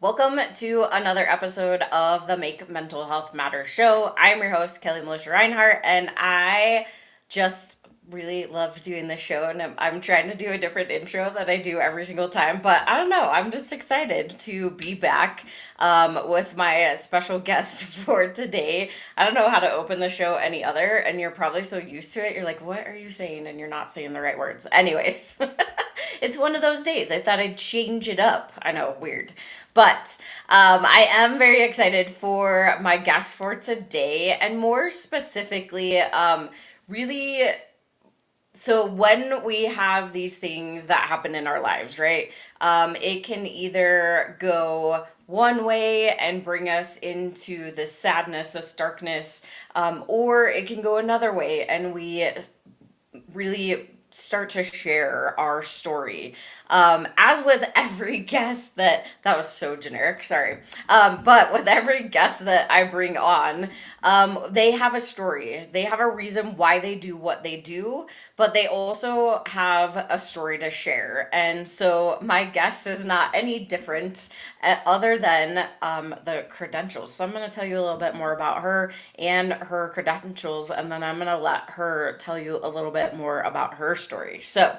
Welcome to another episode of the Make Mental Health Matter show. I'm your host, Kelli Melissa Reinhardt, and I just really love doing this show. And I'm trying to do a different intro that I do every single time, but I don't know. I'm just excited to be back with my special guest for today. I don't know how to open the show any other, and you're probably so used to it. You're like, what are you saying? And you're not saying the right words. Anyways, it's one of those days. I thought I'd change it up. I know, weird. But I am very excited for my guest for today, and more specifically, really. So when we have these things that happen in our lives, right? It can either go one way and bring us into this sadness, this darkness, or it can go another way, and we really start to share our story. As with every guest that was so generic, sorry. But with every guest that I bring on, they have a story. They have a reason why they do what they do, but they also have a story to share. And so my guest is not any different other than the credentials. So I'm going to tell you a little bit more about her and her credentials, and then I'm going to let her tell you a little bit more about her story. So,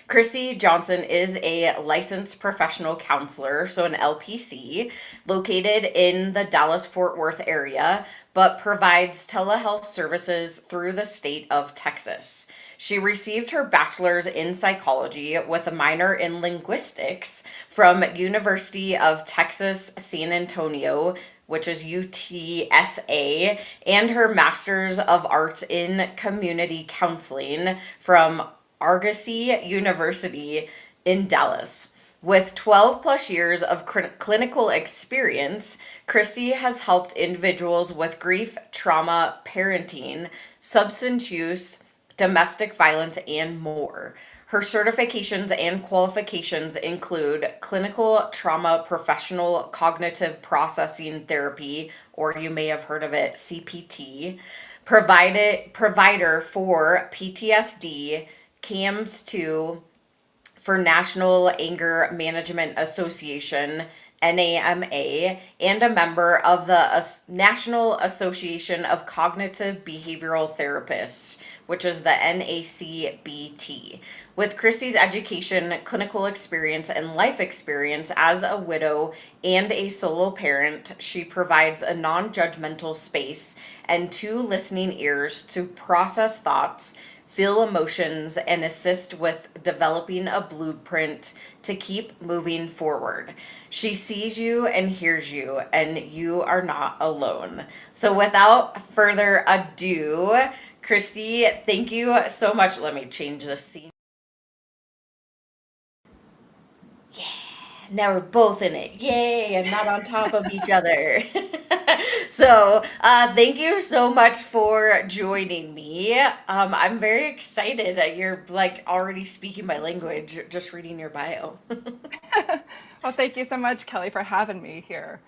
Kristy Johnson is a licensed professional counselor, so an LPC, located in the Dallas Fort Worth area, but provides telehealth services through the state of Texas. She received her bachelor's in psychology with a minor in linguistics from University of Texas San Antonio, which is UTSA, and her master's of arts in community counseling from Argosy University in Dallas. With 12 plus years of clinical experience, Kristy has helped individuals with grief, trauma, parenting, substance use, domestic violence, and more. Her certifications and qualifications include clinical trauma professional cognitive processing therapy, or you may have heard of it, CPT, provider for PTSD, CAMS 2, for National Anger Management Association, NAMA, and a member of the National Association of Cognitive Behavioral Therapists, which is the NACBT. With Kristy's education, clinical experience, and life experience as a widow and a solo parent, she provides a non judgmental space and two listening ears to process thoughts, feel emotions, and assist with developing a blueprint to keep moving forward. She sees you and hears you, and you are not alone. So, without further ado, Kristy, thank you so much. Let me change the scene. Yeah, now we're both in it. Yay, and not on top of each other. So, thank you so much for joining me. I'm very excited that you're like already speaking my language just reading your bio. Well, thank you so much, Kelly, for having me here.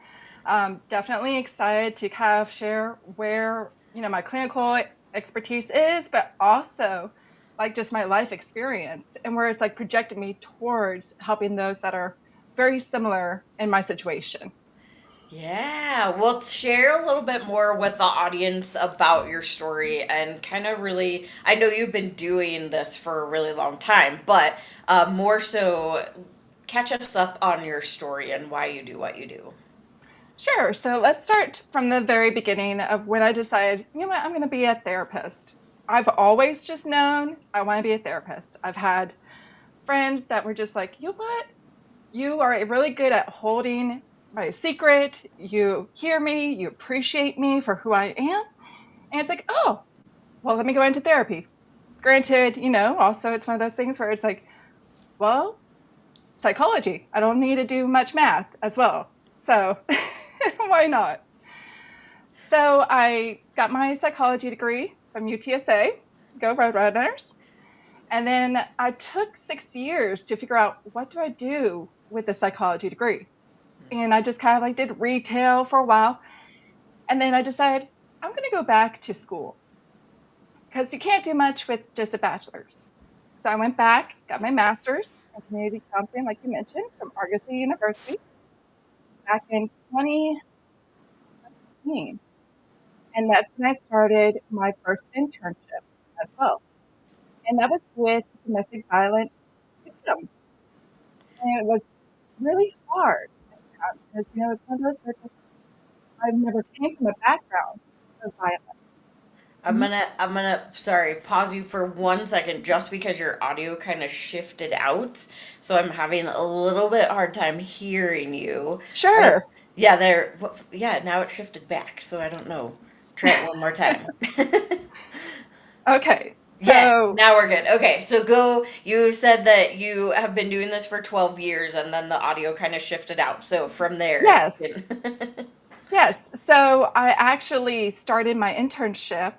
Definitely excited to kind of share where my clinical expertise is, but also like just my life experience and where it's like projected me towards helping those that are very similar in my situation. Yeah, well, share a little bit more with the audience about your story and kind of really, I know you've been doing this for a really long time, but more so catch us up on your story and why you do what you do. Sure. So let's start from the very beginning of when I decided, you know what, I'm going to be a therapist. I've always just known I want to be a therapist. I've had friends that were just like, you know what? You are really good at holding my secret. You hear me, you appreciate me for who I am. And it's like, oh, well, let me go into therapy. Granted, also it's one of those things where it's like, well, psychology. I don't need to do much math as well. So why not? So I got my psychology degree from UTSA. Go Roadrunners. And then I took 6 years to figure out what do I do with the psychology degree. And I just kind of like did retail for a while. And then I decided I'm going to go back to school because you can't do much with just a bachelor's. So I went back, got my master's in community counseling, like you mentioned, from Argosy University. back in 2017. And that's when I started my first internship as well. And that was with domestic violence victims. And it was really hard because, it's one of those where I've never came from a background of violence. Mhm. I'm gonna sorry, pause you for 1 second just because your audio kind of shifted out. So I'm having a little bit hard time hearing you. I don't, Sure. yeah, yeah, now it shifted back, so I don't know. Try it one more time. Okay. Yes, So, now we're good. Okay, so go. You said that you have been doing this for 12 years and then the audio kind of shifted out. So from there, if you yes. can. Yes. So I actually started my internship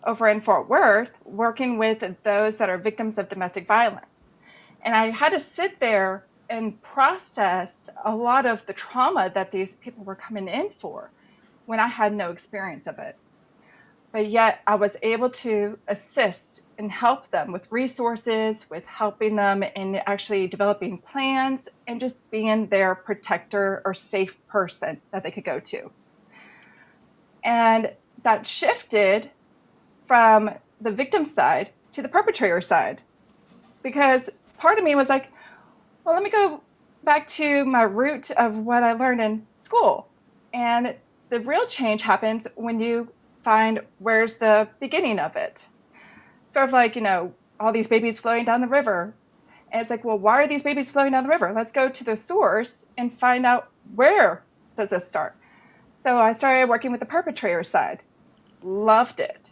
over in Fort Worth working with those that are victims of domestic violence. And I had to sit there and process a lot of the trauma that these people were coming in for when I had no experience of it. But yet I was able to assist and help them with resources, with helping them in actually developing plans and just being their protector or safe person that they could go to. And that shifted from the victim side to the perpetrator side because part of me was like, well, let me go back to my root of what I learned in school. And the real change happens when you find where's the beginning of it. Sort of like, all these babies flowing down the river. And it's like, well, why are these babies flowing down the river? Let's go to the source and find out where does this start. So I started working with the perpetrator side. Loved it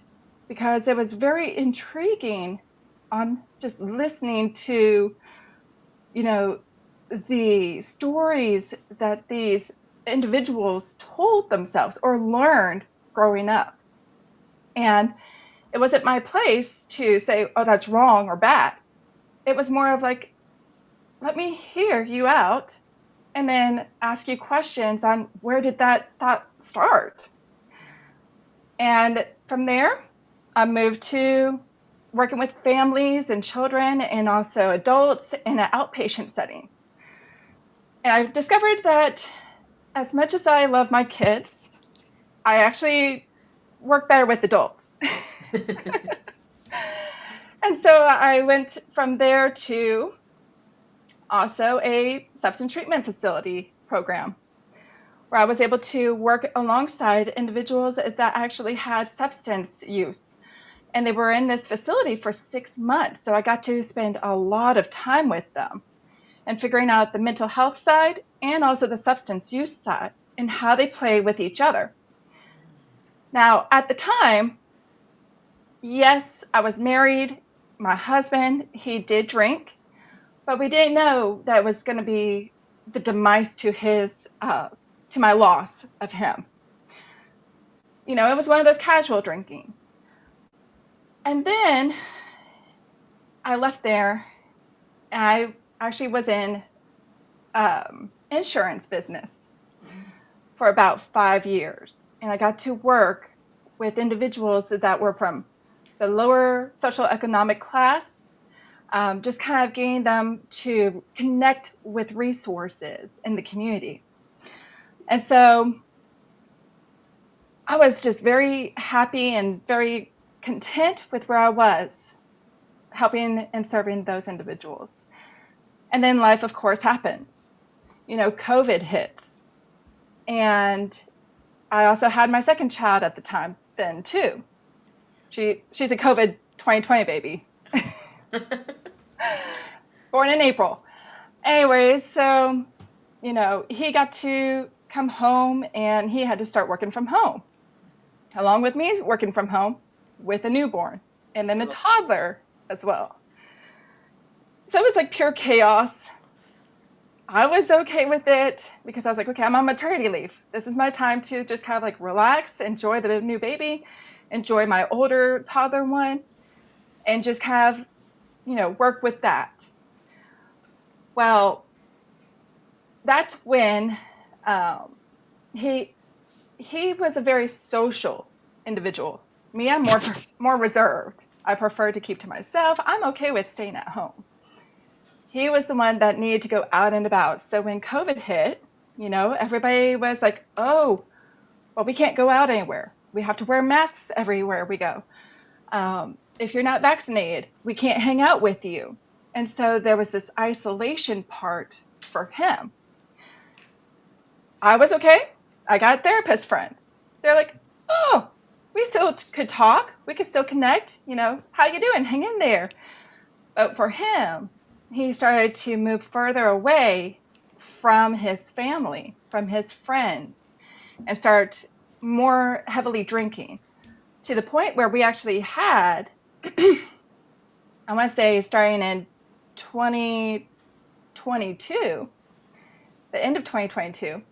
because it was very intriguing on just listening to, the stories that these individuals told themselves or learned growing up. And it wasn't my place to say, oh, that's wrong or bad. It was more of like, let me hear you out and then ask you questions on where did that thought start. And from there, I moved to working with families and children and also adults in an outpatient setting. And I've discovered that as much as I love my kids, I actually work better with adults. And so I went from there to also a substance treatment facility program where I was able to work alongside individuals that actually had substance use. And they were in this facility for 6 months. So I got to spend a lot of time with them and figuring out the mental health side and also the substance use side and how they play with each other. Now, at the time, yes, I was married. My husband, he did drink, but we didn't know that it was going to be the demise to to my loss of him. It was one of those casual drinking. And then I left there. I actually was in insurance business for about 5 years. And I got to work with individuals that were from the lower socioeconomic class, just kind of getting them to connect with resources in the community. And so I was just very happy and very content with where I was, helping and serving those individuals. And then life, of course, happens. COVID hits. And I also had my second child at the time then, too. She's a COVID 2020 baby. Born in April. Anyways, so, he got to come home and he had to start working from home. Along with me, working from home with a newborn and then a toddler as well. So it was like pure chaos. I was okay with it because I was like, okay, I'm on maternity leave. This is my time to just kind of like relax, enjoy the new baby, enjoy my older toddler one, and just kind of, work with that. Well, that's when he was a very social individual. Me, I'm more reserved. I prefer to keep to myself. I'm okay with staying at home. He was the one that needed to go out and about. So when COVID hit, Everybody was like, oh, well, we can't go out anywhere. We have to wear masks everywhere we go. If you're not vaccinated, we can't hang out with you. And so there was this isolation part for him. I was okay. I got therapist friends. They're like, oh, we still could talk. We could still connect. How you doing? Hang in there. But for him, he started to move further away from his family, from his friends, and start more heavily drinking, to the point where we actually had, I want to say starting in 2022, the end of 2022,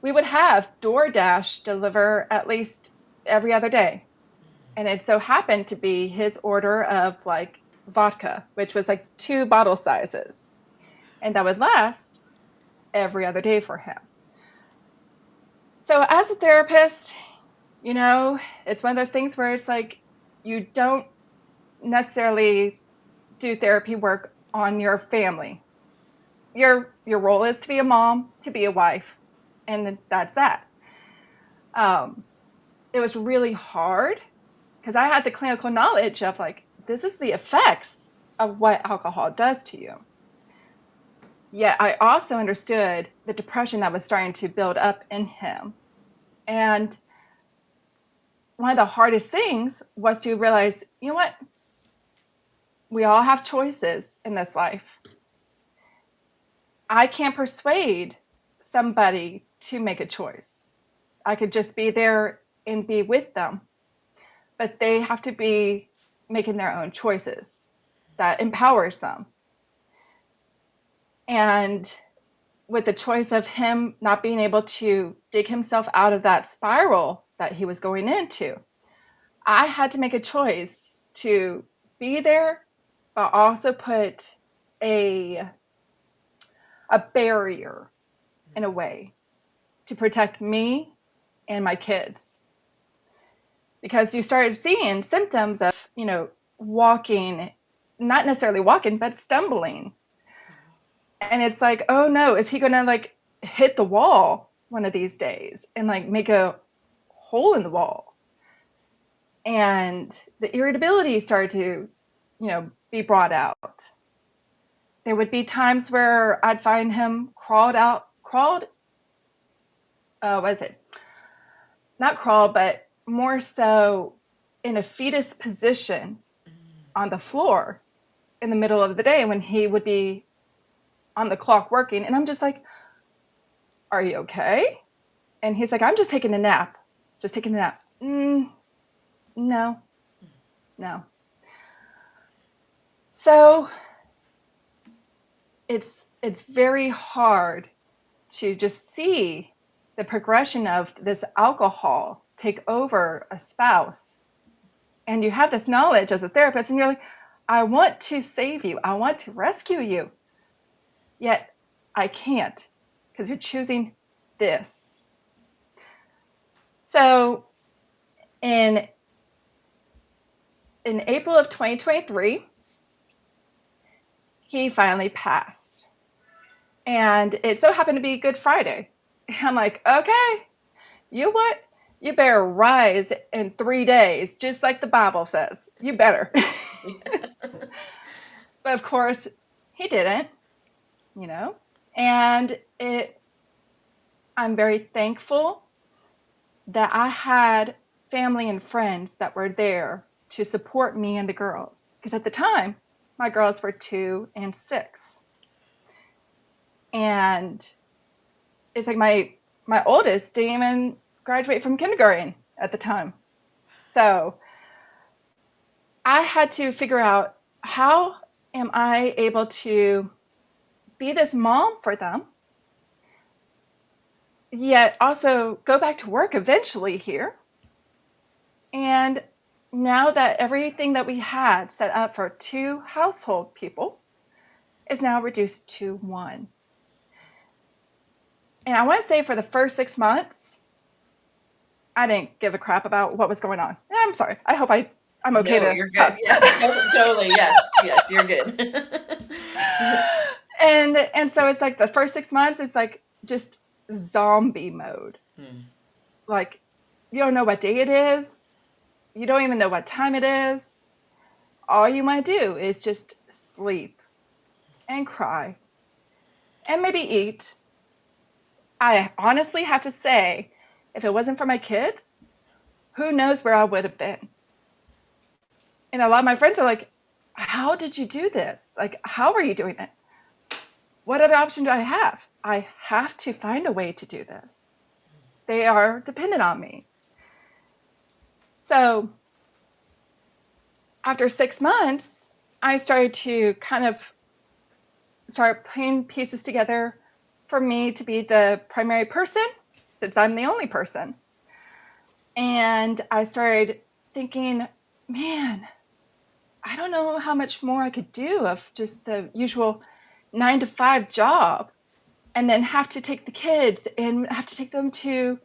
we would have DoorDash deliver at least every other day. And it so happened to be his order of like vodka, which was like 2 bottle sizes. And that would last every other day for him. So as a therapist, it's one of those things where it's like you don't necessarily do therapy work on your family. Your role is to be a mom, to be a wife, and that's that. It was really hard because I had the clinical knowledge of like, this is the effects of what alcohol does to you. Yet I also understood the depression that was starting to build up in him. And one of the hardest things was to realize, you know what? We all have choices in this life. I can't persuade somebody to make a choice. I could just be there and be with them. But they have to be making their own choices that empowers them. And with the choice of him not being able to dig himself out of that spiral that he was going into, I had to make a choice to be there, but also put a barrier in a way to protect me and my kids. Because you started seeing symptoms of, walking, not necessarily walking, but stumbling. And it's like, oh no, is he going to like hit the wall one of these days and like make a hole in the wall? And the irritability started to, be brought out. There would be times where I'd find him not crawled, but more so in a fetus position on the floor in the middle of the day when he would be on the clock working. And I'm just like, are you okay? And he's like, I'm just taking a nap. No. So it's very hard to just see the progression of this alcohol take over a spouse. And you have this knowledge as a therapist, and you're like, I want to save you. I want to rescue you. Yet I can't, because you're choosing this. So in April of 2023, he finally passed. And it so happened to be Good Friday. I'm like, okay, you what? You better rise in 3 days, just like the Bible says. You better. But of course, he didn't, and I'm very thankful that I had family and friends that were there to support me and the girls. Because at the time, my girls were 2 and 6. And it's like my oldest didn't even graduate from kindergarten at the time. So I had to figure out, how am I able to be this mom for them, yet also go back to work eventually here. And now that everything that we had set up for 2 household people is now reduced to 1. And I want to say for the first 6 months, I didn't give a crap about what was going on. I'm sorry. I hope I'm okay. No, you're good. Yeah, totally. Yes, you're good. And so it's like the first 6 months, it's like just zombie mode. Hmm. Like, you don't know what day it is. You don't even know what time it is. All you want to do is just sleep and cry and maybe eat. I honestly have to say, if it wasn't for my kids, who knows where I would have been. And a lot of my friends are like, how did you do this? Like, how are you doing it? What other option do I have? I have to find a way to do this. They are dependent on me. So after 6 months, I started to kind of start putting pieces together for me to be the primary person, since I'm the only person. And I started thinking, man, I don't know how much more I could do of just the usual 9 to 5 job, and then have to take the kids and have to take them to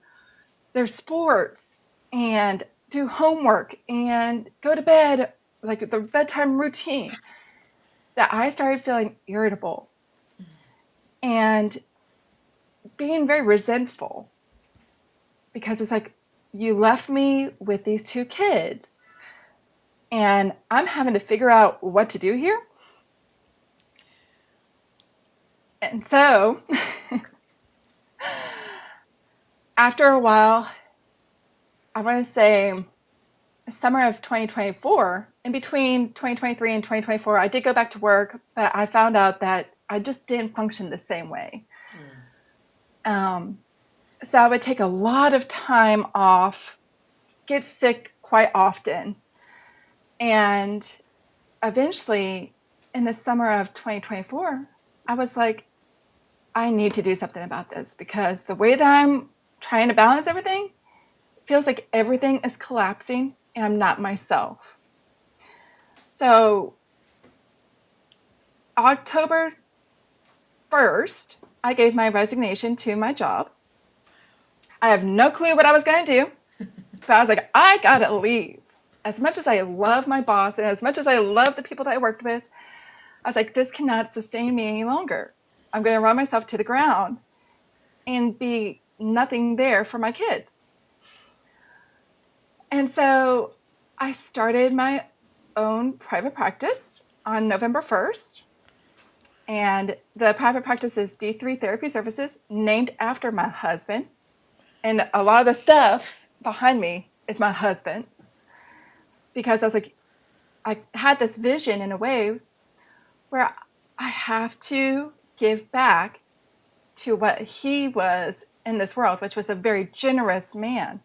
their sports and do homework and go to bed, like the bedtime routine, that I started feeling irritable and being very resentful, because it's like, you left me with these 2 kids and I'm having to figure out what to do here. And so after a while, I want to say summer of 2024, in between 2023 and 2024, I did go back to work, but I found out that I just didn't function the same way. So I would take a lot of time off, get sick quite often. And eventually, in the summer of 2024, I was like, I need to do something about this, because the way that I'm trying to balance everything, it feels like everything is collapsing and I'm not myself. So October 1st, I gave my resignation to my job. I have no clue what I was going to do, but I was like, I gotta leave. As much as I love my boss and as much as I love the people that I worked with, I was like, this cannot sustain me any longer. I'm going to run myself to the ground and be nothing there for my kids. And so I started my own private practice on November 1st. And the private practice is D3 Therapy Services, named after my husband. And a lot of the stuff behind me is my husband's, because I was like, I had this vision in a way where I have to give back to what he was in this world, which was a very generous man.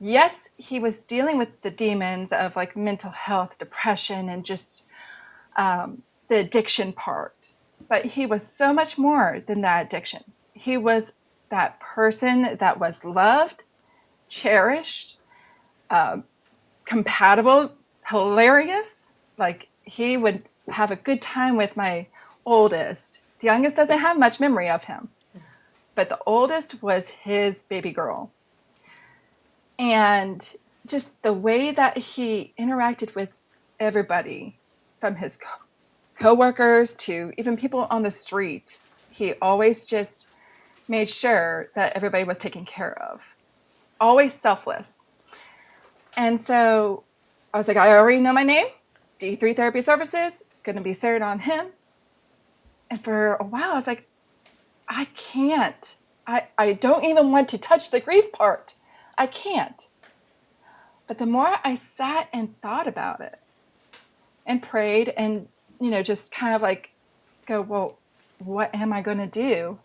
Yes, he was dealing with the demons of like mental health, depression, and just the addiction part. But he was so much more than that addiction. He was that person that was loved, cherished, compatible, hilarious. Like, he would have a good time with my oldest. The youngest doesn't have much memory of him, but the oldest was his baby girl. And just the way that he interacted with everybody, from his co-workers to even people on the street, he always just made sure that everybody was taken care of. Always selfless. And so I was like, I already know my name, D3 Therapy Services, going to be centered on him. And for a while, I was like, I can't. I don't even want to touch the grief part. I can't. But the more I sat and thought about it and prayed and, just kind of like go, well, what am I going to do?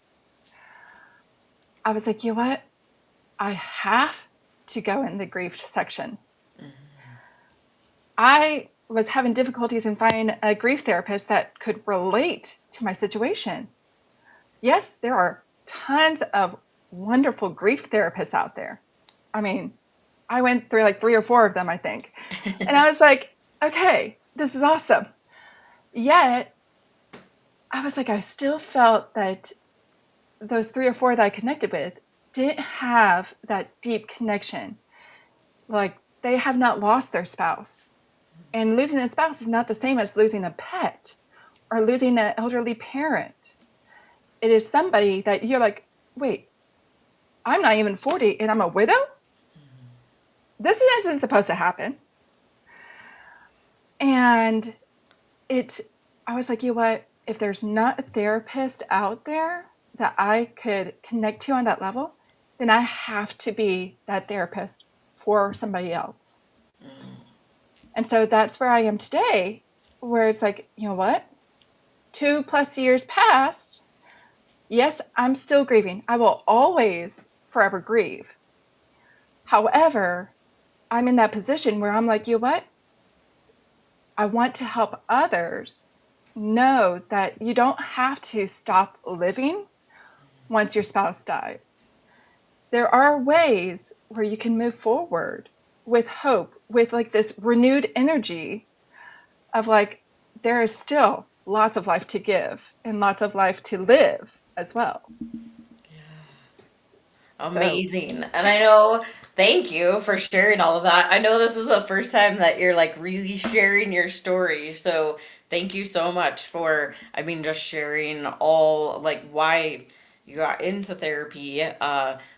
I was like, you know what? I have to go in the grief section. Mm-hmm. I was having difficulties in finding a grief therapist that could relate to my situation. Yes, there are tons of wonderful grief therapists out there. I mean, I went through like 3 or 4 of them, I think. And I was like, okay, this is awesome. Yet, I was like, I still felt that those 3 or 4 that I connected with didn't have that deep connection. Like, they have not lost their spouse. And losing a spouse is not the same as losing a pet or losing an elderly parent. It is somebody that you're like, wait, I'm not even 40 and I'm a widow? This isn't supposed to happen. And I was like, you know what? If there's not a therapist out there that I could connect to on that level, then I have to be that therapist for somebody else. And so that's where I am today, where it's like, you know what? 2+ years passed. Yes, I'm still grieving. I will always forever grieve. However, I'm in that position where I'm like, you know what? I want to help others know that you don't have to stop living once your spouse dies. There are ways where you can move forward with hope, with like this renewed energy of like, there is still lots of life to give and lots of life to live as well. Amazing. And I know, thank you for sharing all of that. I know this is the first time that you're like really sharing your story. So thank you so much for, I mean, just sharing all like why you got into therapy,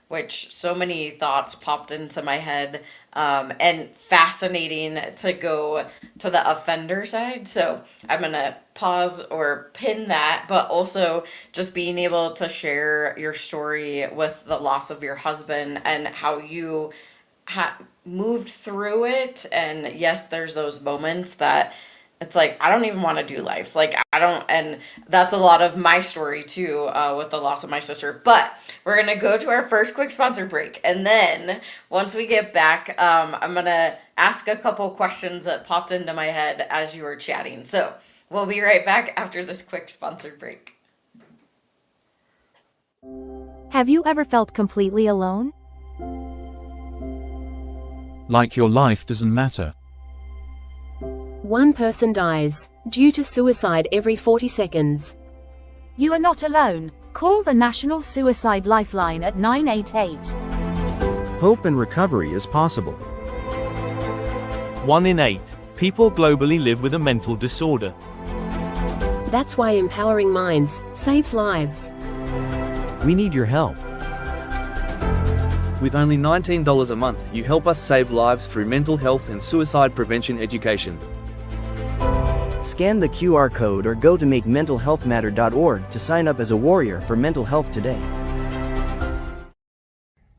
which so many thoughts popped into my head. And fascinating to go to the offender side. So I'm going to pause or pin that, but also just being able to share your story with the loss of your husband and how you moved through it. And yes, there's those moments that it's like I don't even want to do life, like I don't. And that's a lot of my story too, with the loss of my sister. But we're gonna go to our first quick sponsor break, and then once we get back, I'm gonna ask a couple questions that popped into my head as you were chatting. So we'll be right back after this quick sponsor break. Have you ever felt completely alone? Like your life doesn't matter. One person dies due to suicide every 40 seconds. You are not alone. Call the National Suicide Lifeline at 988. Hope and recovery is possible. 1 in 8 people globally live with a mental disorder. That's why empowering minds saves lives. We need your help. With only $19 a month, you help us save lives through mental health and suicide prevention education. Scan the QR code or go to makementalhealthmatter.org to sign up as a warrior for mental health today.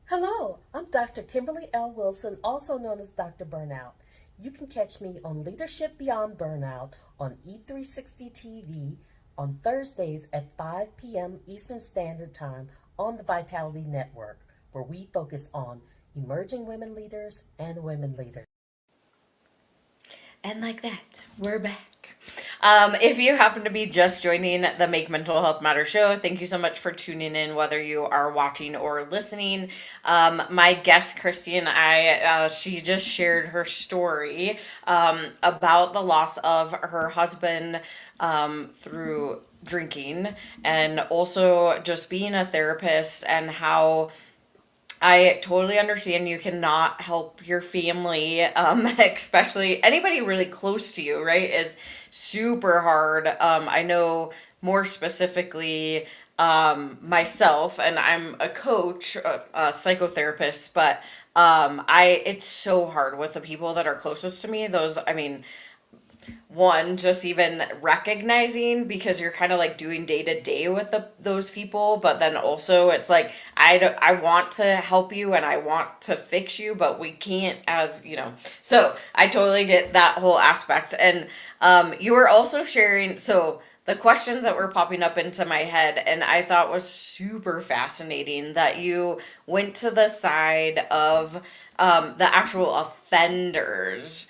Hello, I'm Dr. Kimberly L. Wilson, also known as Dr. Burnout. You can catch me on Leadership Beyond Burnout on E360 TV on Thursdays at 5 p.m. Eastern Standard Time on the Vitality Network, where we focus on emerging women leaders and women leaders. And like that, we're back. If you happen to be just joining the Make Mental Health Matter show, thank you so much for tuning in, whether you are watching or listening. My guest, Kristy, and I, she just shared her story about the loss of her husband through drinking, and also just being a therapist, and how I totally understand you cannot help your family, especially anybody really close to you, right? Is super hard. I know more specifically myself, and I'm a coach, a psychotherapist, but it's so hard with the people that are closest to me. Those, I mean, one, just even recognizing, because you're kind of like doing day to day with those people, but then also it's like I want to help you and I want to fix you, but we can't, as you know. So I totally get that whole aspect. And you were also sharing, so the questions that were popping up into my head, and I thought was super fascinating, that you went to the side of the actual offenders.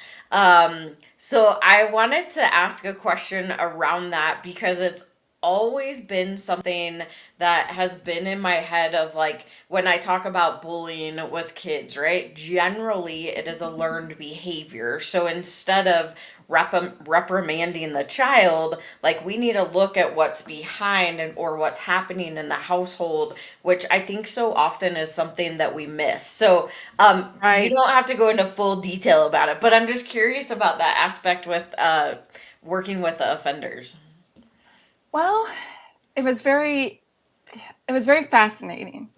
So I wanted to ask a question around that, because it's always been something that has been in my head of like, when I talk about bullying with kids, right? Generally, it is a learned behavior. So instead of reprimanding the child, like we need to look at what's behind or what's happening in the household, which I think so often is something that we miss. So Right. you don't have to go into full detail about it, but I'm just curious about that aspect with working with the offenders. Well, it was very fascinating.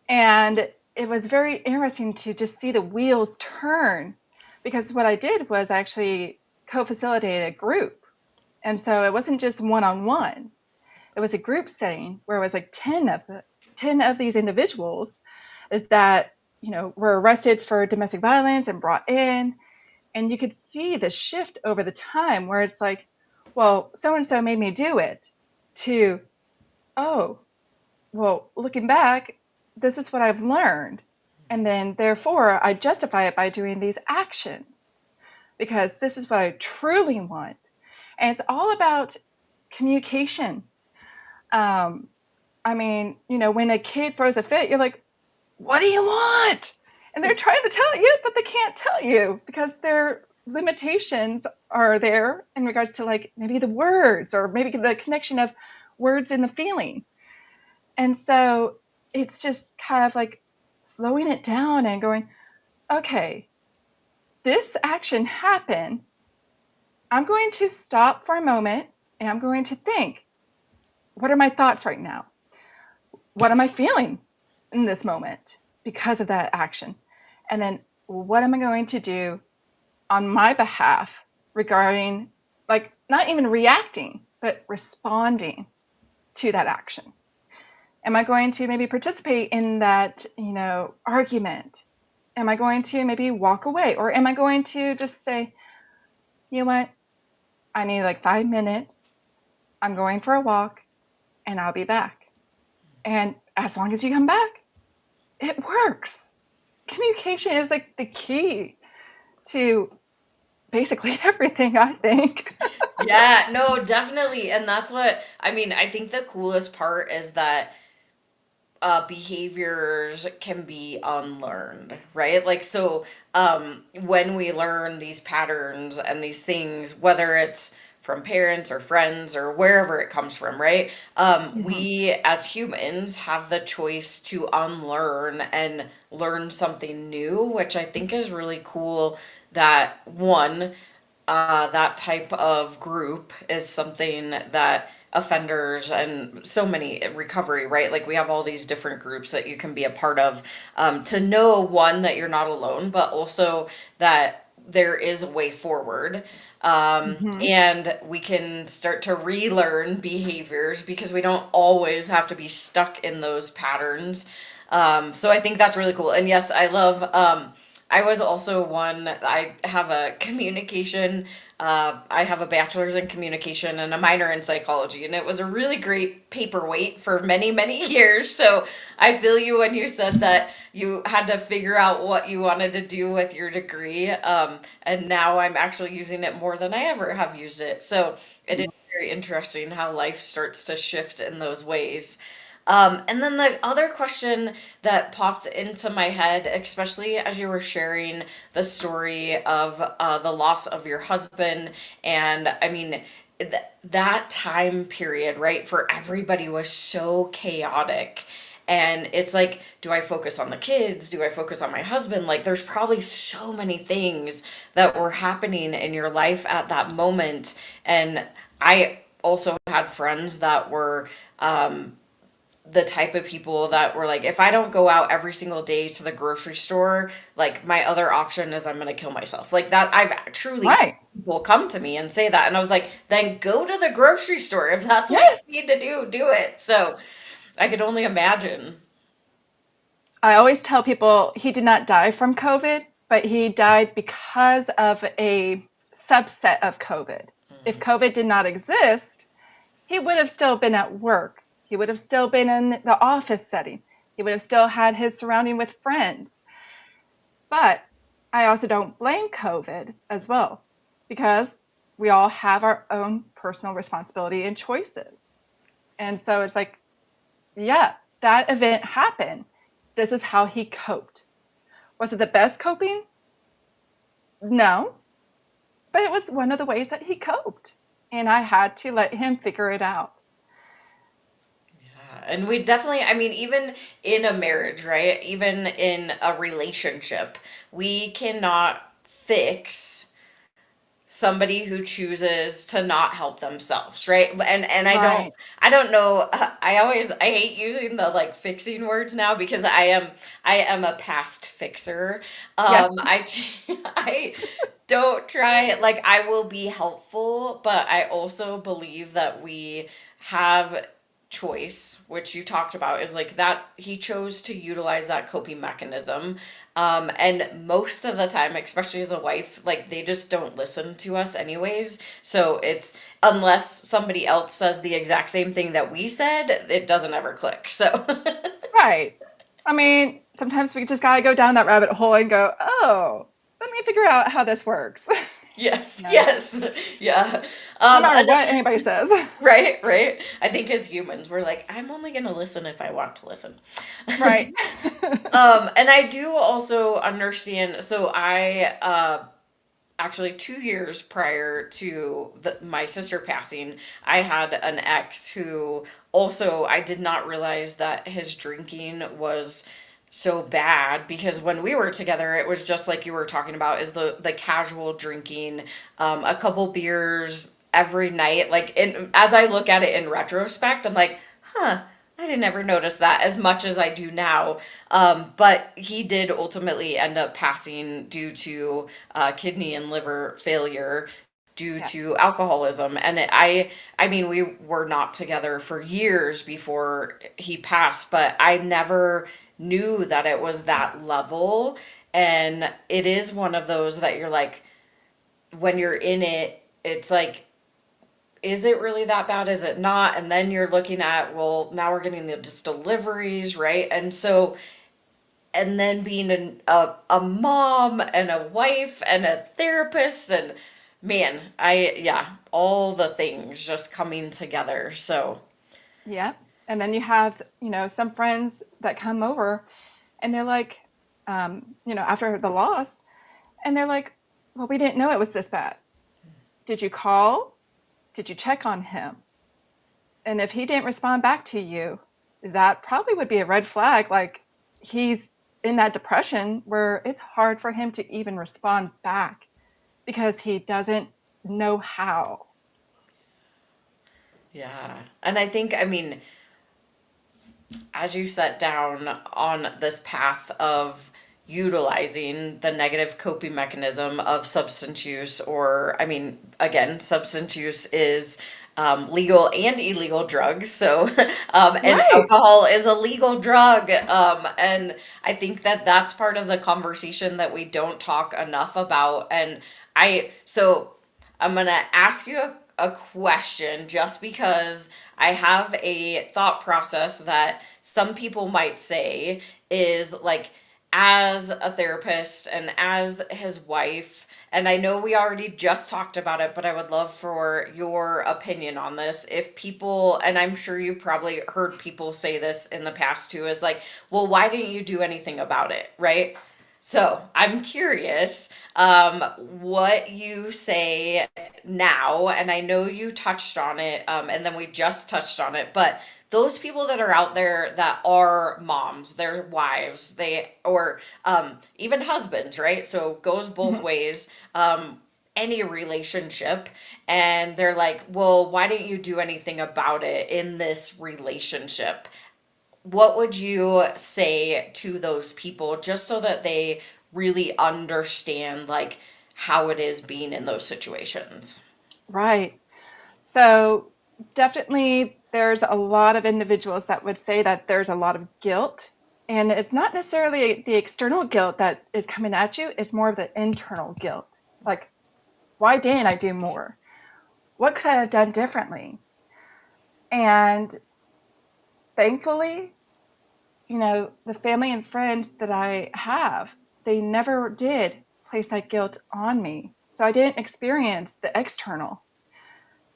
And it was very interesting to just see the wheels turn, because what I did was actually co-facilitate a group. And so it wasn't just one-on-one. It was a group setting where it was like 10 of these individuals that, were arrested for domestic violence and brought in. And you could see the shift over the time where it's like, well, so-and-so made me do it, to, oh, well, looking back, this is what I've learned. And then therefore I justify it by doing these actions because this is what I truly want. And it's all about communication. When a kid throws a fit, you're like, what do you want? And they're trying to tell you, but they can't tell you because their limitations are there in regards to like maybe the words or maybe the connection of words and the feeling. And so it's just kind of like slowing it down and going, okay, this action happened. I'm going to stop for a moment and I'm going to think, what are my thoughts right now? What am I feeling in this moment because of that action? And then what am I going to do on my behalf regarding, like, not even reacting, but responding to that action? Am I going to maybe participate in that, argument? Am I going to maybe walk away? Or am I going to just say, you know what? I need like 5 minutes. I'm going for a walk and I'll be back. And as long as you come back, it works. Communication is like the key to basically everything, I think. Yeah, no, definitely. And that's what, I think the coolest part is that behaviors can be unlearned, right? Like, so when we learn these patterns and these things, whether it's from parents or friends or wherever it comes from, right? We as humans have the choice to unlearn and learn something new, which I think is really cool. That one, that type of group is something that offenders and so many recovery, right? Like we have all these different groups that you can be a part of, to know, one, that you're not alone, but also that there is a way forward. And we can start to relearn behaviors because we don't always have to be stuck in those patterns. So I think that's really cool. And yes, I love, I was also one, I have a communication, I have a bachelor's in communication and a minor in psychology, and it was a really great paperweight for many, many years. So I feel you when you said that you had to figure out what you wanted to do with your degree. And now I'm actually using it more than I ever have used it. So it is very interesting how life starts to shift in those ways. And then the other question that popped into my head, especially as you were sharing the story of the loss of your husband, and that time period, right, for everybody was so chaotic. And it's like, do I focus on the kids? Do I focus on my husband? Like, there's probably so many things that were happening in your life at that moment. And I also had friends that were, the type of people that were like, if I don't go out every single day to the grocery store, like my other option is I'm going to kill myself. Like that, I've truly people come to me and say that. And I was like, then go to the grocery store. If that's what you need to do it. So I could only imagine. I always tell people he did not die from COVID, but he died because of a subset of COVID. If COVID did not exist, he would have still been at work. He would have still been in the office setting. He would have still had his surrounding with friends. But I also don't blame COVID as well, because we all have our own personal responsibility and choices. And so it's like, yeah, that event happened. This is how he coped. Was it the best coping? No. But it was one of the ways that he coped. And I had to let him figure it out. And we definitely, even in a marriage, right? Even in a relationship, we cannot fix somebody who chooses to not help themselves, right? And Right. I don't know, I hate using the like fixing words now because I am a past fixer. Yep. I I don't try, like, I will be helpful, but I also believe that we have choice, which you talked about, is like that he chose to utilize that coping mechanism. And most of the time, especially as a wife, like they just don't listen to us anyways. So it's unless somebody else says the exact same thing that we said, it doesn't ever click. So Right. I mean, sometimes we just gotta go down that rabbit hole and go, oh, let me figure out how this works. yes, No, yes, yeah. no matter And what anybody says. right, right. I think as humans, we're like, I'm only gonna listen if I want to listen. Right. And I do also understand. So I actually 2 years prior to my sister passing, I had an ex who also I did not realize that his drinking was so bad because when we were together, it was just like you were talking about, is the casual drinking, a couple beers every night. Like, as I look at it in retrospect, I'm like, huh. I didn't ever notice that as much as I do now. But he did ultimately end up passing due to kidney and liver failure due Yeah. to alcoholism. And I mean, we were not together for years before he passed, but I never knew that it was that level. And it is one of those that you're like, when you're in it, it's like, is it really that bad? Is it not? And then you're looking at, well, now we're getting the just deliveries, right? And so, and then being a mom and a wife and a therapist, and man, yeah, all the things just coming together. So, Yep. And then you have, some friends that come over and they're like, after the loss, and they're like, well, we didn't know it was this bad. Did you call? Did you check on him? And if he didn't respond back to you, that probably would be a red flag. Like he's in that depression where it's hard for him to even respond back because he doesn't know how. yeah. And I think, I mean, as you set down on this path of utilizing the negative coping mechanism of substance use, or, I mean, again, substance use is legal and illegal drugs. So, and Right. alcohol is a legal drug. And I think that that's part of the conversation that we don't talk enough about. And so I'm going to ask you a question just because I have a thought process that some people might say is like, as a therapist and as his wife, and I know we already just talked about it, but I would love for your opinion on this. If people, and I'm sure you've probably heard people say this in the past too, is like, well, why didn't you do anything about it? Right? So I'm curious what you say now, and I know you touched on it, and then we just touched on it, but those people that are out there that are moms, their wives, or even husbands, right? So it goes both ways. Any relationship, and they're like, well, why didn't you do anything about it in this relationship? What would you say to those people just so that they really understand like how it is being in those situations? Right. So definitely there's a lot of individuals that would say that there's a lot of guilt. And it's not necessarily the external guilt that is coming at you, it's more of the internal guilt. Like, why didn't I do more? What could I have done differently? And thankfully, the family and friends that I have, they never did place that guilt on me. So I didn't experience the external,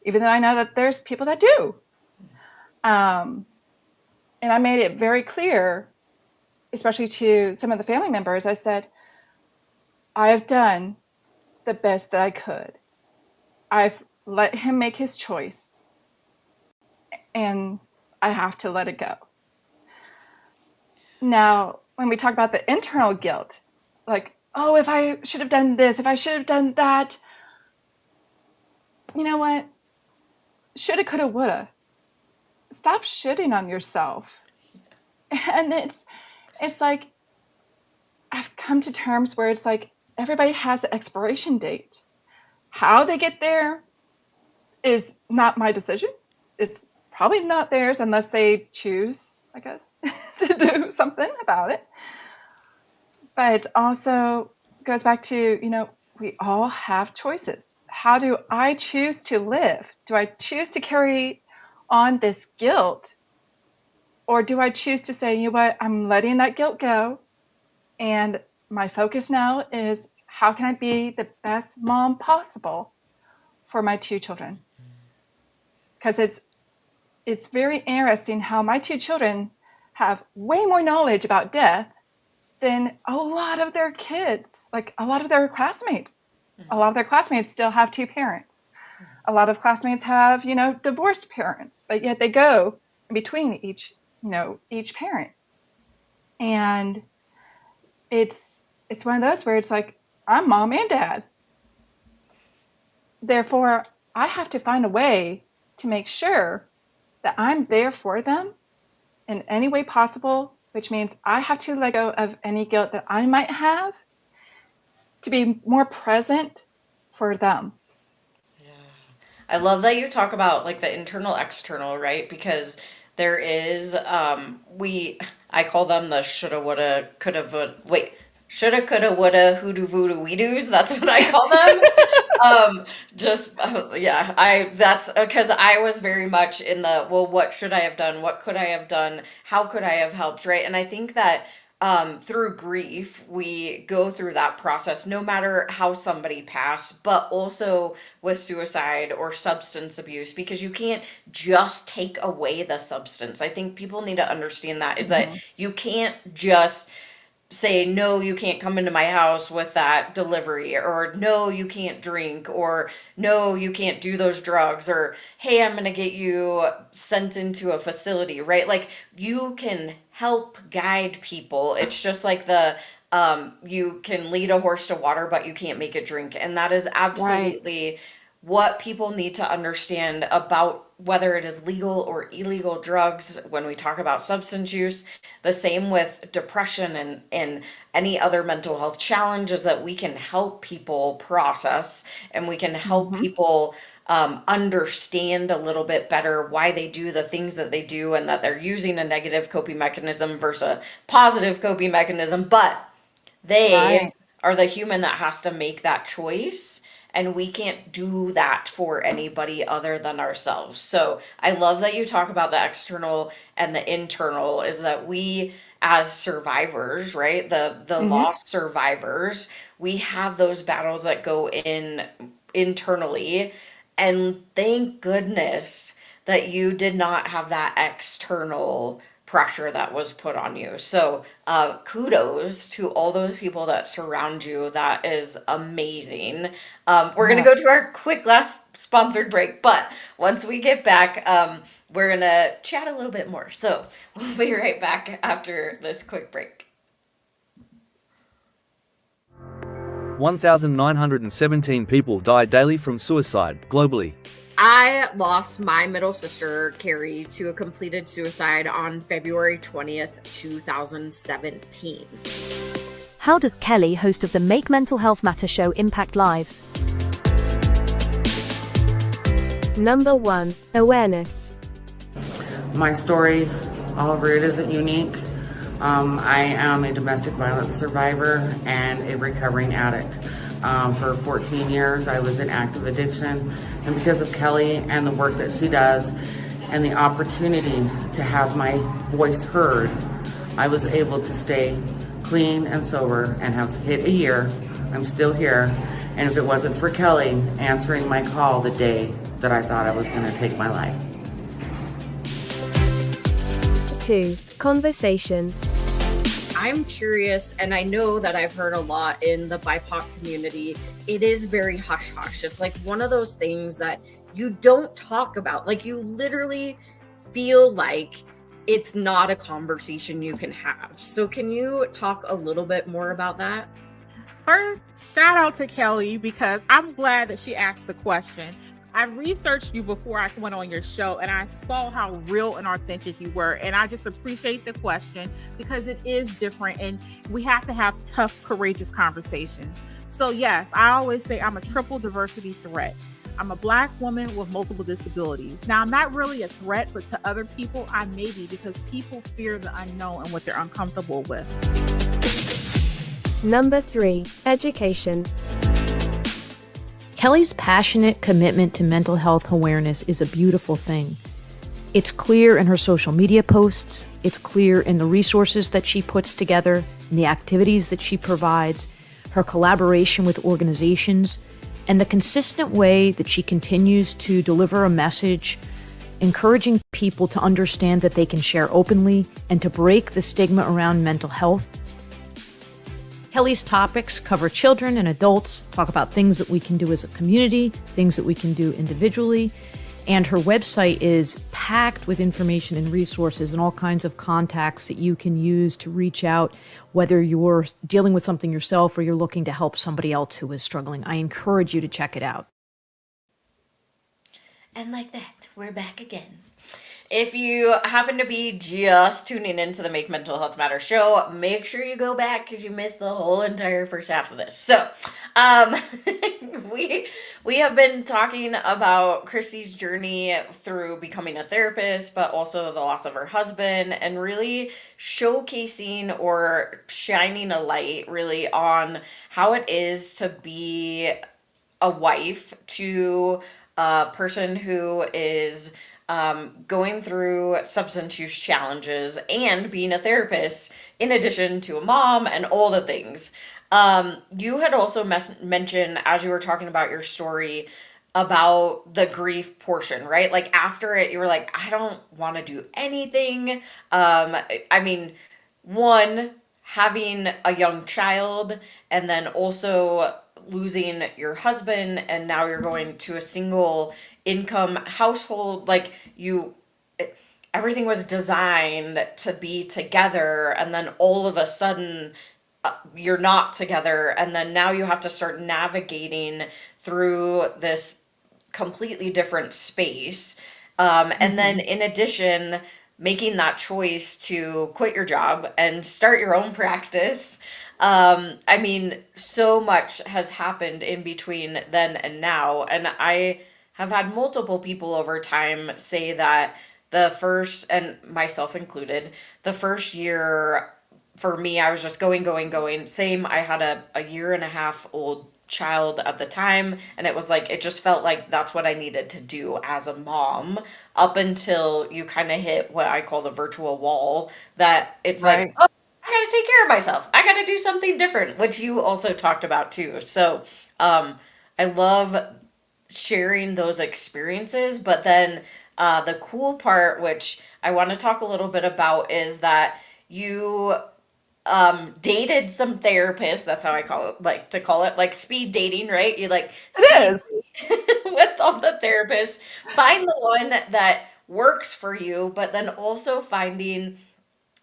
even though I know that there's people that do. Um, and I made it very clear, especially to some of the family members, I said, I have done the best that I could. I've let him make his choice, and I have to let it go. Now, when we talk about the internal guilt, like, oh, if I should have done this, if I should have done that, you know what? Shoulda, coulda, woulda. Stop shitting on yourself. And it's like, I've come to terms where it's like everybody has an expiration date. How they get there is not my decision. It's probably not theirs unless they choose, I guess, to do something about it. But it also goes back to, we all have choices. How do I choose to live? Do I choose to carry on this guilt? Or do I choose to say, you know what, I'm letting that guilt go. And my focus now is how can I be the best mom possible for my 2 children? Because it's very interesting how my 2 children have way more knowledge about death than a lot of their kids, like a lot of their classmates. A lot of their classmates still have 2 parents. A lot of classmates have, divorced parents, but yet they go in between each parent. And it's one of those where it's like, I'm mom and dad. Therefore, I have to find a way to make sure that I'm there for them in any way possible, which means I have to let go of any guilt that I might have to be more present for them. I love that you talk about like the internal, external, right? Because there is, I call them the shoulda, woulda, coulda, shoulda, coulda, woulda, hoodoo, voodoo, we-doos. That's what I call them. That's because I was very much in the, well, what should I have done? What could I have done? How could I have helped, right? And I think that through grief, we go through that process, no matter how somebody passed, but also with suicide or substance abuse, because you can't just take away the substance. I think people need to understand that is that you can't just say, no, you can't come into my house with that delivery, or no, you can't drink, or no, you can't do those drugs, or hey, I'm going to get you sent into a facility, right? Like you can help guide people. It's just like you can lead a horse to water, but you can't make it drink. And that is absolutely what people need to understand about whether it is legal or illegal drugs when we talk about substance use. The same with depression and any other mental health challenges, that we can help people process, and we can help people understand a little bit better why they do the things that they do, and that they're using a negative coping mechanism versus a positive coping mechanism. But they are the human that has to make that choice. And we can't do that for anybody other than ourselves. So I love that you talk about the external and the internal, is that we as survivors, right? The lost survivors, we have those battles that go in internally. And thank goodness that you did not have that external pressure that was put on you. So kudos to all those people that surround you. That is amazing. We're going to go to our quick last sponsored break, but once we get back, we're going to chat a little bit more. So we'll be right back after this quick break. 1,917 people die daily from suicide globally. I lost my middle sister, Carrie, to a completed suicide on February 20th, 2017. How does Kelli, host of the Make Mental Health Matter show, impact lives? Number 1. Awareness. My story, however, it isn't unique. I am a domestic violence survivor and a recovering addict. For 14 years, I was in active addiction. And because of Kelli and the work that she does and the opportunity to have my voice heard, I was able to stay clean and sober and have hit a year. I'm still here. And if it wasn't for Kelli answering my call the day that I thought I was going to take my life. 2. Conversation. I'm curious, and I know that I've heard a lot in the BIPOC community, it is very hush-hush. It's like one of those things that you don't talk about. Like you literally feel like it's not a conversation you can have. So can you talk a little bit more about that? First, shout out to Kelli, because I'm glad that she asked the question. I researched you before I went on your show, and I saw how real and authentic you were. And I just appreciate the question because it is different, and we have to have tough, courageous conversations. So yes, I always say I'm a triple diversity threat. I'm a Black woman with multiple disabilities. Now, I'm not really a threat, but to other people, I may be, because people fear the unknown and what they're uncomfortable with. Number 3, education. Kelli's passionate commitment to mental health awareness is a beautiful thing. It's clear in her social media posts, it's clear in the resources that she puts together, in the activities that she provides, her collaboration with organizations, and the consistent way that she continues to deliver a message, encouraging people to understand that they can share openly and to break the stigma around mental health. Kelli's topics cover children and adults, talk about things that we can do as a community, things that we can do individually, and her website is packed with information and resources and all kinds of contacts that you can use to reach out, whether you're dealing with something yourself or you're looking to help somebody else who is struggling. I encourage you to check it out. And like that, we're back again. If you happen to be just tuning into the Make Mental Health Matter show, make sure you go back because you missed the whole entire first half of this. So, we have been talking about Kristy's journey through becoming a therapist, but also the loss of her husband, and really showcasing or shining a light really on how it is to be a wife to a person who is going through substance use challenges and being a therapist in addition to a mom and all the things. You had also mentioned, as you were talking about your story, about the grief portion, right? Like after it, you were like, I don't want to do anything. I mean, one, having a young child, and then also losing your husband, and now you're going to a single income household, like everything was designed to be together, and then all of a sudden you're not together, and then now you have to start navigating through this completely different space, and then in addition making that choice to quit your job and start your own practice. I mean, so much has happened in between then and now, and I have had multiple people over time say that the first, and myself included, the first year for me, I was just going. Same, I had a 1.5-year-old child at the time, and it was like, it just felt like that's what I needed to do as a mom, up until you kind of hit what I call the virtual wall, that it's Right. like, oh, I gotta take care of myself. I gotta do something different, which you also talked about too. So I love sharing those experiences, but then the cool part, which I want to talk a little bit about, is that you dated some therapists. That's how I call it, like speed dating, right? You like It is. with all the therapists, find the one that works for you, but then also finding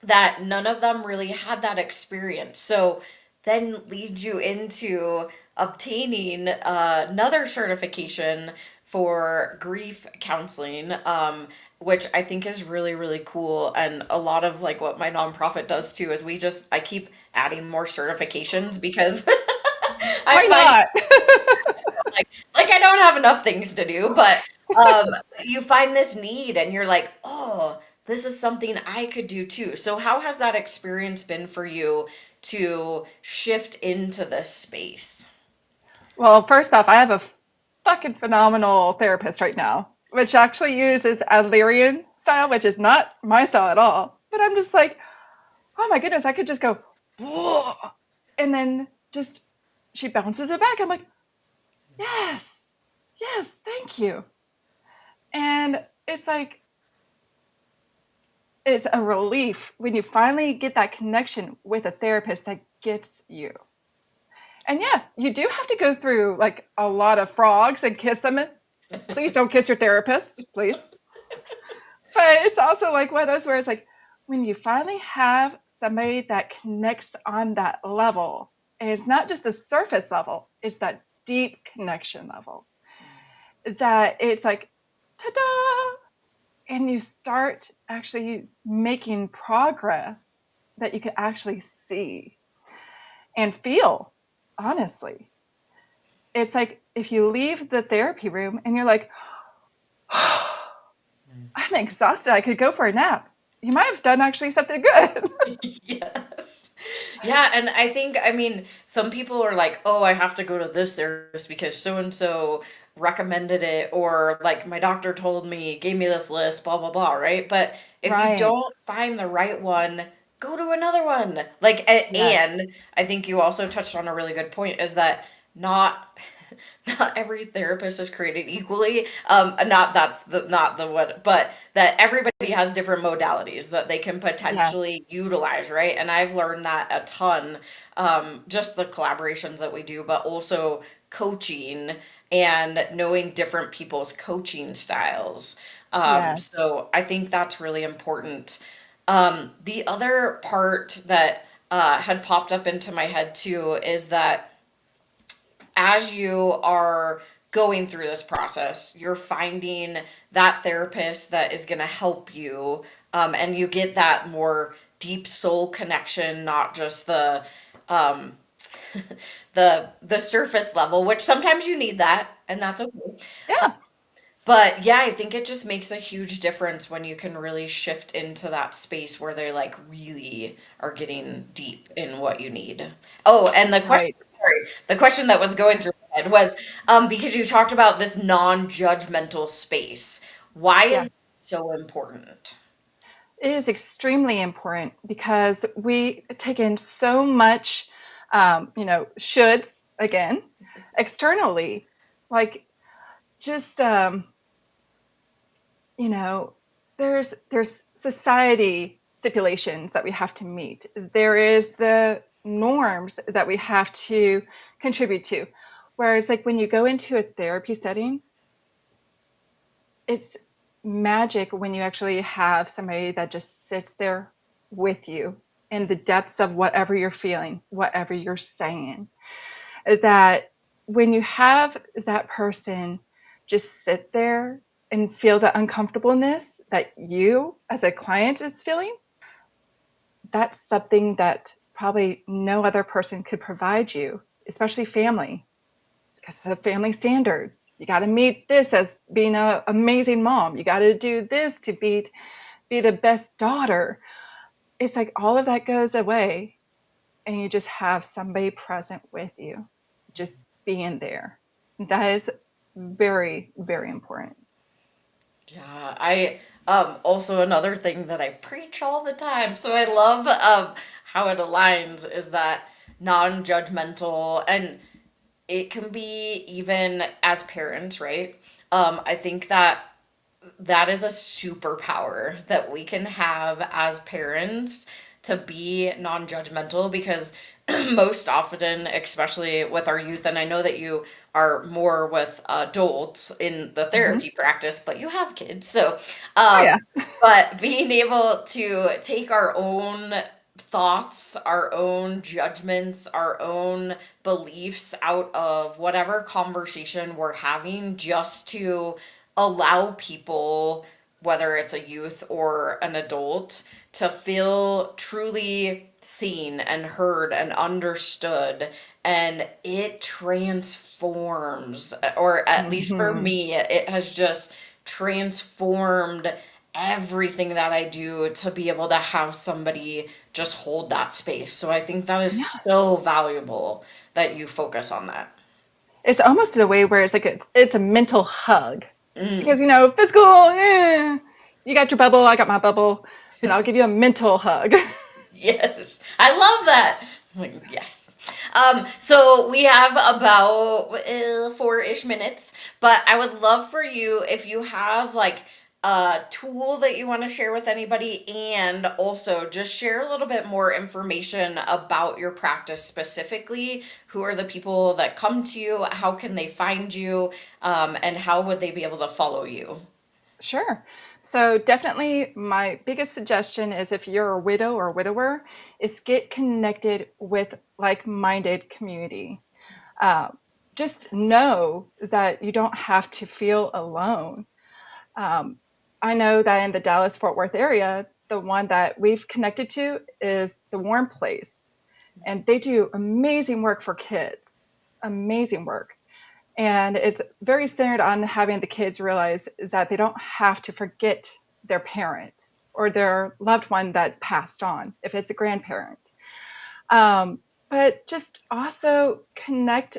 that none of them really had that experience. So then leads you into obtaining another certification for grief counseling, which I think is really, really cool. And a lot of like what my nonprofit does too is I keep adding more certifications because Why not? like I don't have enough things to do, but you find this need and you're like, oh, this is something I could do too. So how has that experience been for you to shift into this space? Well, first off, I have a fucking phenomenal therapist right now, which actually uses Adlerian style, which is not my style at all. But I'm just like, oh my goodness, I could just go, whoa, and then just she bounces it back. I'm like, yes, thank you. And it's like, it's a relief when you finally get that connection with a therapist that gets you. And yeah, you do have to go through like a lot of frogs and kiss them. Please don't kiss your therapist, please. But it's also like one of those where it's like, when you finally have somebody that connects on that level, and it's not just a surface level, it's that deep connection level. that it's like, ta-da! And you start actually making progress that you can actually see and feel, honestly. It's like if you leave the therapy room and you're like, I'm exhausted, I could go for a nap. You might have done actually something good. Yes. Yeah, and I think, I mean, some people are like, oh, I have to go to this therapist because so and so recommended it, or like my doctor told me, gave me this list, blah, blah, blah, right? But if you Right. don't find the right one, go to another one. Like, Yes. and I think you also touched on a really good point is that not not every therapist is created equally. Not that's the not the what, but that everybody has different modalities that they can Yes. potentially utilize, right? And I've learned that a ton, just the collaborations that we do, but also coaching and knowing different people's coaching styles. Yes. So I think that's really important. The other part that had popped up into my head too is that as you are going through this process, you're finding that therapist that is going to help you, and you get that more deep soul connection, not just um, the surface level, which sometimes you need that, and that's okay. Yeah. But yeah, I think it just makes a huge difference when you can really shift into that space where they like really are getting deep in what you need. Oh, and Right. the question that was going through my head was because you talked about this non-judgmental space. Why is Yeah. it so important? It is extremely important because we take in so much, shoulds again, externally, like just, there's society stipulations that we have to meet. There is the norms that we have to contribute to. Whereas like when you go into a therapy setting, it's magic when you actually have somebody that just sits there with you in the depths of whatever you're feeling, whatever you're saying. That when you have that person just sit there and feel the uncomfortableness that you as a client is feeling, that's something that probably no other person could provide you, especially family, because of family standards. You got to meet this as being an amazing mom. You got to do this to be the best daughter. It's like all of that goes away, and you just have somebody present with you, just being there. That is very, very important. Yeah, I also another thing that I preach all the time. So I love how it aligns is that non-judgmental, and it can be even as parents, right? I think that that is a superpower that we can have as parents to be non-judgmental because most often, especially with our youth, and I know that you are more with adults in the Mhm. therapy practice, but you have kids. So, Oh yeah. but being able to take our own thoughts, our own judgments, our own beliefs out of whatever conversation we're having just to allow people, whether it's a youth or an adult, to feel truly seen and heard and understood. And it transforms, or at least for Mhm. me, it has just transformed everything that I do to be able to have somebody just hold that space. So I think that is Yeah. so valuable that you focus on that. It's almost in a way where it's like it's a mental hug. Mm. Because physical, you got your bubble, I got my bubble, but I'll give you a mental hug. Yes, I love that. Like, yes. So we have about 4-ish minutes, but I would love for you if you have like a tool that you want to share with anybody, and also just share a little bit more information about your practice specifically. Who are the people that come to you? How can they find you? And how would they be able to follow you? Sure. So definitely my biggest suggestion is if you're a widow or widower, is get connected with like-minded community. Uh, just know that you don't have to feel alone. I know that in the Dallas-Fort Worth area, the one that we've connected to is the Warm Place. And they do amazing work for kids, amazing work. And it's very centered on having the kids realize that they don't have to forget their parent or their loved one that passed on, if it's a grandparent. But just also connect.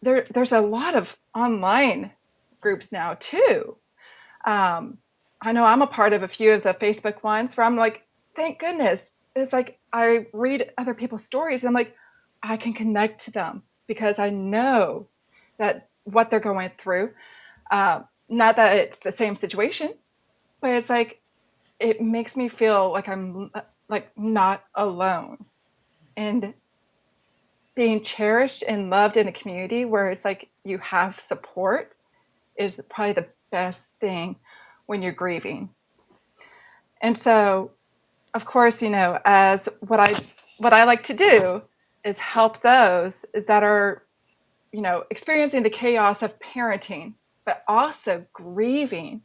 There's a lot of online groups now too. I know I'm a part of a few of the Facebook ones where I'm like, thank goodness. It's like I read other people's stories and I'm like, I can connect to them because I know that what they're going through. Not that it's the same situation, but it's like it makes me feel like I'm like not alone. And being cherished and loved in a community where it's like you have support is probably the best thing when you're grieving. And so, of course, you know, as what I like to do is help those that are, you know, experiencing the chaos of parenting, but also grieving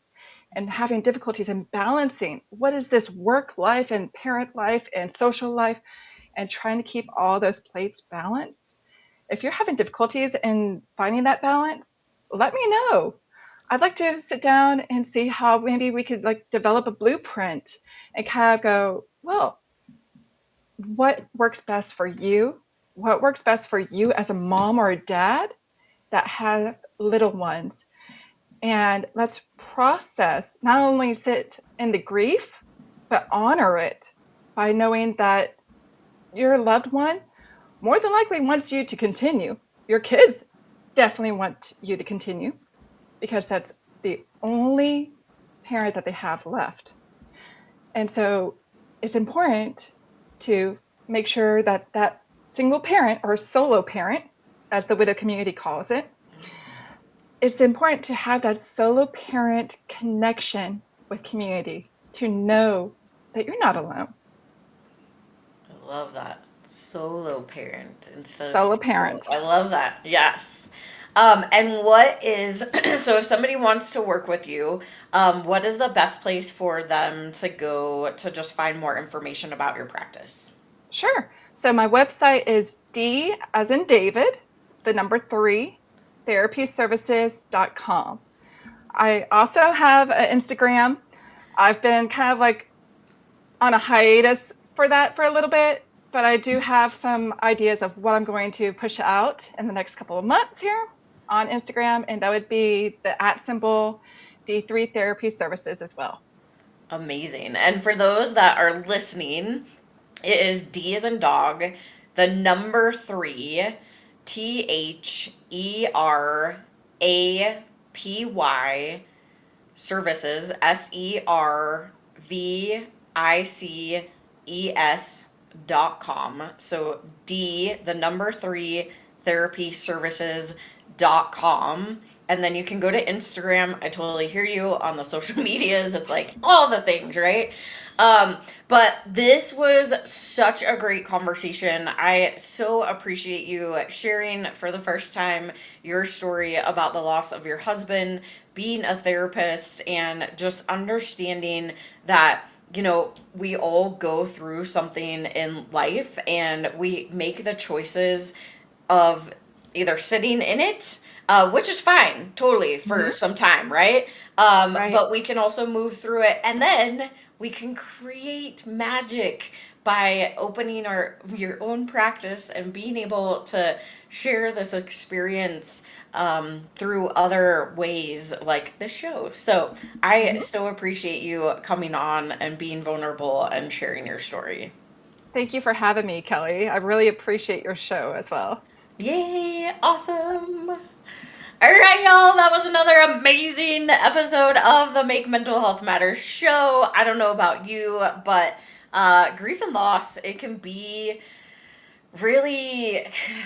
and having difficulties in balancing what is this work life and parent life and social life and trying to keep all those plates balanced. If you're having difficulties in finding that balance, let me know. I'd like to sit down and see how maybe we could like develop a blueprint and kind of go, well, what works best for you? What works best for you as a mom or a dad that have little ones? And let's process, not only sit in the grief, but honor it by knowing that your loved one more than likely wants you to continue. Your kids definitely want you to continue because that's the only parent that they have left. And so it's important to make sure that that single parent or solo parent, as the widow community calls it, it's important to have that solo parent connection with community to know that you're not alone. I love that. Solo parent instead of Solo single. parent. I love that. Yes. And what is, so if somebody wants to work with you, what is the best place for them to go to just find more information about your practice? Sure. So my website is D as in David, the number 3, therapyservices.com. I also have an Instagram. I've been kind of like on a hiatus for that for a little bit, but I do have some ideas of what I'm going to push out in the next couple of months here on Instagram, and that would be the @ D3 Therapy Services as well. Amazing. And for those that are listening, it is D as in dog, the number 3, THERAPY services, SERVICES.com. So D, the number 3, therapyservices.com. And then you can go to Instagram. I totally hear you on the social medias. It's like all the things, right? But this was such a great conversation. I so appreciate you sharing for the first time your story about the loss of your husband, being a therapist, and just understanding that, you know, we all go through something in life and we make the choices of either sitting in it, which is fine, totally, for some time, right? Right. But we can also move through it, and then we can create magic by opening your own practice and being able to share this experience through other ways like the show. So I so appreciate you coming on and being vulnerable and sharing your story. Thank you for having me, Kelly. I really appreciate your show as well. Yay, awesome. All right, y'all, that was another amazing episode of the Make Mental Health Matter show. I don't know about you, but grief and loss, it can be really,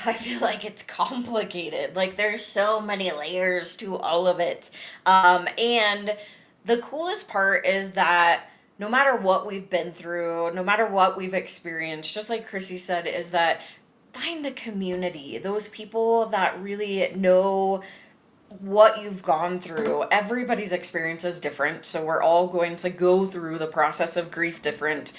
I feel like it's complicated. Like, there's so many layers to all of it. And the coolest part is that no matter what we've been through, no matter what we've experienced, just like Kristy said, is that find a community, those people that really know what you've gone through. Everybody's experience is different, so we're all going to go through the process of grief different.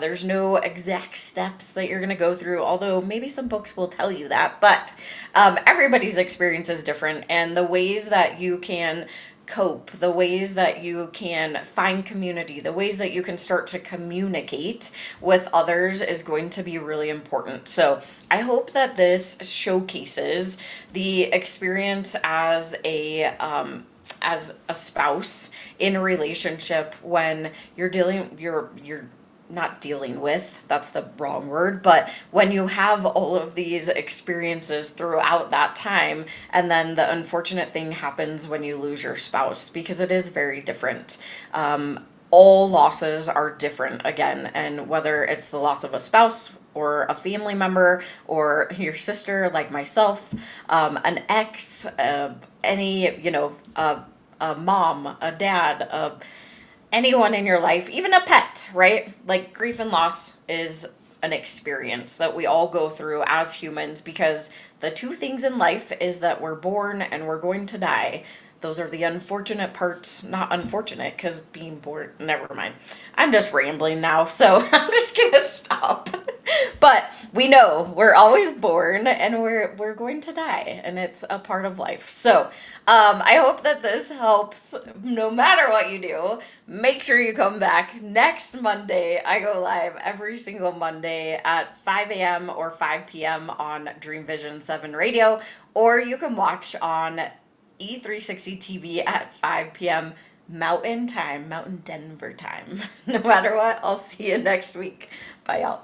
There's no exact steps that you're going to go through, although maybe some books will tell you that, but everybody's experience is different, and the ways that you can cope, the ways that you can find community, the ways that you can start to communicate with others is going to be really important. So I hope that this showcases the experience as a spouse in a relationship when you're not dealing with, that's the wrong word, but when you have all of these experiences throughout that time, and then the unfortunate thing happens when you lose your spouse, because it is very different. All losses are different again, and whether it's the loss of a spouse or a family member or your sister like myself, an ex, a mom, a dad, anyone in your life, even a pet, right? Like, grief and loss is an experience that we all go through as humans, because the two things in life is that we're born and we're going to die. Those are the unfortunate parts. Not unfortunate, because being born, never mind. I'm just rambling now, so I'm just gonna stop. But we know we're always born and we're going to die, and it's a part of life. So I hope that this helps. No matter what you do, make sure you come back next Monday. I go live every single Monday at 5 a.m. or 5 p.m. on Dream Vision 7 Radio, or you can watch on E360 TV at 5 p.m. Mountain time, Mountain Denver time. No matter what, I'll see you next week. Bye, y'all.